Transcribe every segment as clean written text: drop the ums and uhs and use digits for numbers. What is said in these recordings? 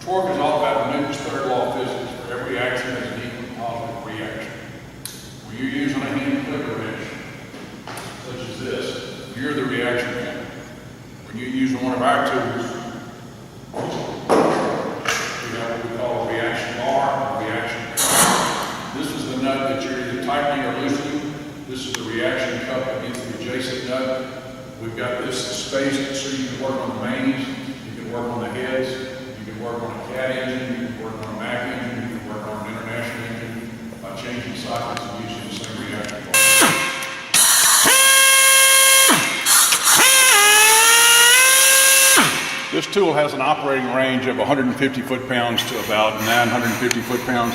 Torque is all about Newton's third law of physics. For every action has an equal and positive reaction. When you're using a hand clicker wrench, such as this, you're the reaction point. When you're using one of our tools, we have what we call a reaction bar or reaction cup. This is the nut that you're either tightening or loosening. This is the reaction cup against the adjacent nut. We've got this spaced so you can work on the mains, you can work on the heads, you can work on a CAT engine, you can work on a Mac engine, you can work on an international engine by changing sockets and using the same reaction bar. This tool has an operating range of 150 foot-pounds to about 950 foot-pounds.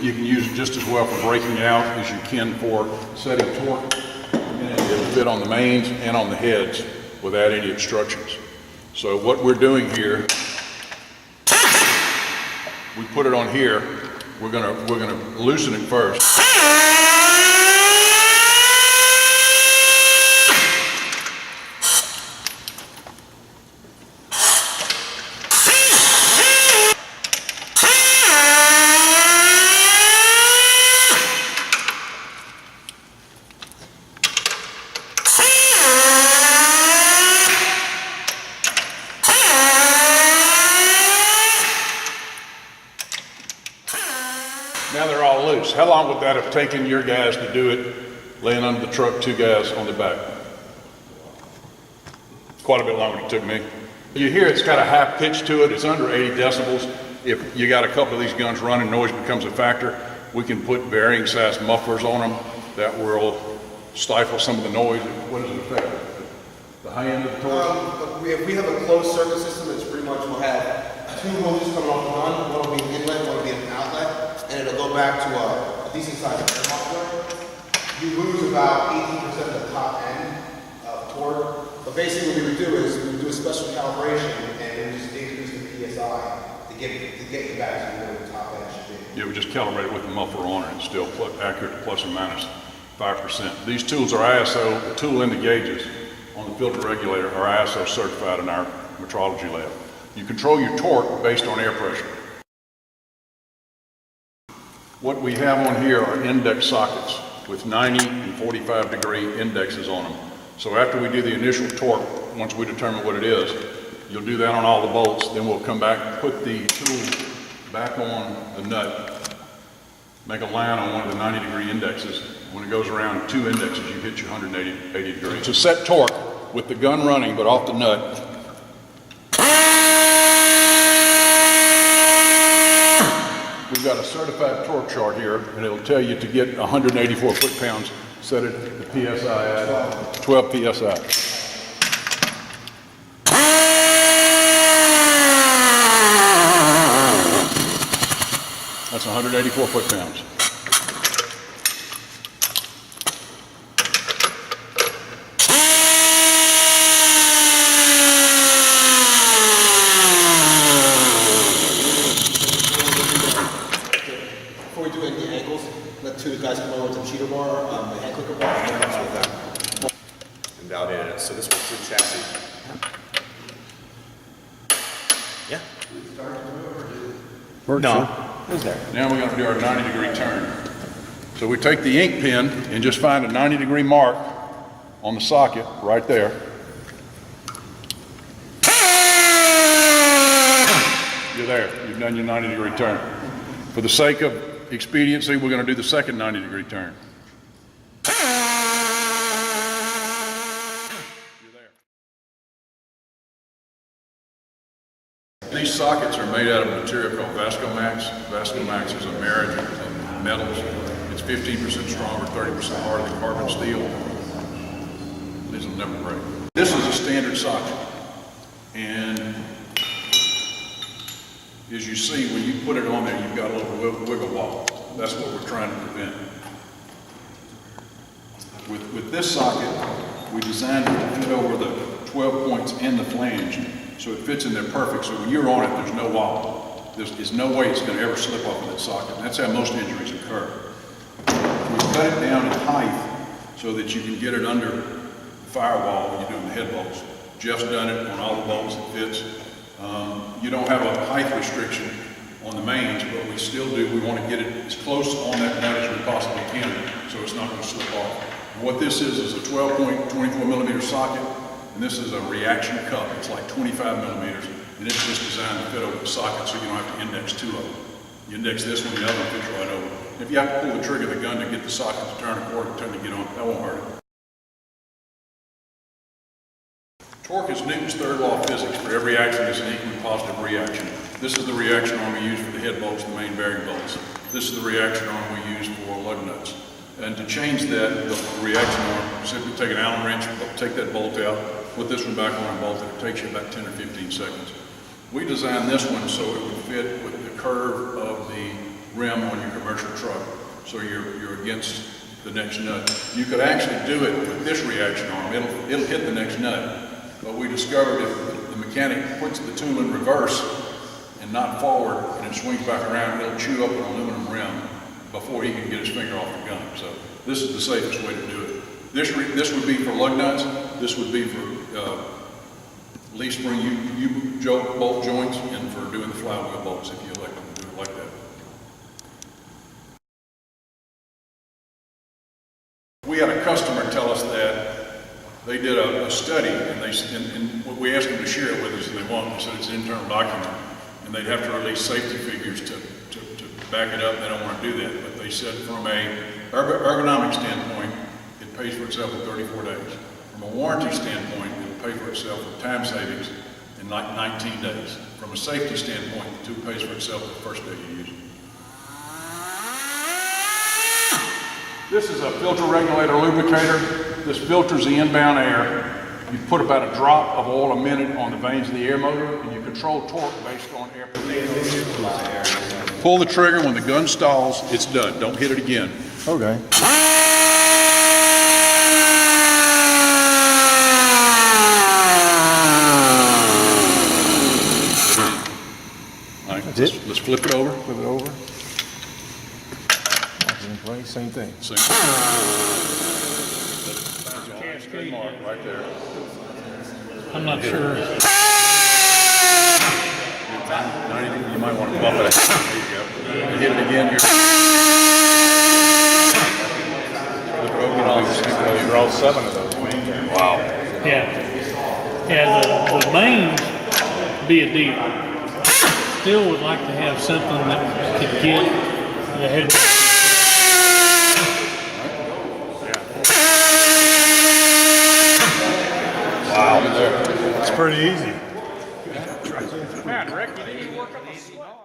You can use it just as well for breaking out as you can for setting torque. And it'll fit on the mains and on the heads without any obstructions. So what we're doing here, we put it on here. We're gonna loosen it first. Now they're all loose. How long would that have taken your guys to do it laying under the truck, two guys on the back? Quite a bit longer than it took me. You hear it's got a high pitch to it. It's under 80 decibels. If you got a couple of these guns running, noise becomes a factor. We can put varying size mufflers on them that will stifle some of the noise. What does it affect? The high end of the torque? We have a closed circuit system that's pretty much, we'll have two hoses coming off the gun. One will be an inlet, one will be an outlet. And it'll go back to a decent sized air muffler. You lose about 18% of the top end of torque. But basically what we would do is we would do a special calibration and we would just increase the PSI to get you back to where the top end should be. Yeah, we just calibrate it with the muffler on it. It's still accurate to plus or minus 5%. These tools are ISO, the tool and the gauges on the filter regulator are ISO certified in our metrology lab. You control your torque based on air pressure. What we have on here are index sockets with 90 and 45 degree indexes on them. So after we do the initial torque, once we determine what it is, you'll do that on all the bolts, then we'll come back and put the tool back on the nut, make a line on one of the 90 degree indexes. When it goes around two indexes, you hit your 180 degrees. To set torque with the gun running but off the nut, we've got a certified torque chart here, and it'll tell you to get 184 foot-pounds, set it the PSI at 12 PSI. That's 184 foot-pounds. So this one's through chassis. Yeah. No. Who's there? Now we're going to do our 90 degree turn. So we take the ink pen and just find a 90 degree mark on the socket right there. You're there. You've done your 90 degree turn. For the sake of expediency, we're going to do the second 90 degree turn. These sockets are made out of a material called Vascomax. Vascomax is a marriage of metals. It's 15% stronger, 30% harder than carbon steel. These will never break. This is a standard socket. And as you see, when you put it on there, you've got a little wiggle wobble. That's what we're trying to prevent. With this socket, we designed it to fit over the 12 points and the flange. So it fits in there perfect. So when you're on it, there's no wobble. There's no way it's going to ever slip off of that socket. And that's how most injuries occur. We cut it down in height so that you can get it under the firewall when you're doing the head bolts. Jeff's done it on all the bolts. It fits. You don't have a height restriction on the mains, but we still do. We want to get it as close on that nut as we possibly can, so it's not going to slip off. And what this is a 12.24 millimeter socket, and this is a reaction cup. It's like 25 millimeters, and it's just designed to fit over the socket, so you don't have to index two of them. You index this one, the other one fits right over. If you have to pull the trigger of the gun to get the socket to turn a quarter turn to get on, that won't hurt it. Torque is Newton's third law of physics. For every action, there's an equally positive reaction. This is the reaction arm we use for the head bolts and the main bearing bolts. This is the reaction arm we use for lug nuts. And to change that, the reaction arm, simply take an Allen wrench, take that bolt out, put this one back on and bolt it. It takes you about 10 or 15 seconds. We designed this one so it would fit with the curve of the rim on your commercial truck. So you're against the next nut. You could actually do it with this reaction arm. It'll hit the next nut. But we discovered if the mechanic puts the tool in reverse and not forward, and it swings back around, it'll chew up an aluminum rim before he can get his finger off the gun. So this is the safest way to do it. This would be for lug nuts. This would be for leaf spring bolt joints, and for doing the flywheel bolts if you elect to do it like that. We had a customer tell us that they did a study, and we asked them to share it with us, and they won't. They said it's an internal document, and they'd have to release safety figures to back it up. They don't want to do that, but they said from a ergonomic standpoint, it pays for itself in 34 days. From a warranty standpoint, it'll pay for itself with time savings in like 19 days. From a safety standpoint, the tool pays for itself the first day you use it. This is a filter regulator lubricator. This filters the inbound air. You put about a drop of oil a minute on the vanes of the air motor, and you control torque based on air. Pull the trigger. When the gun stalls, it's done. Don't hit it again. Okay. All right, That's it? let's flip it over. Flip it over. Same thing. Same. Good mark right there. I'm not sure. You might want to bump it. There you go. You hit it again. Flip it over. You're all 7 of those. Wow. Yeah, the mains be a deal. Still would like to have something that could get the head. Wow. It's pretty easy. Man, Rick, you need to work up a sweat.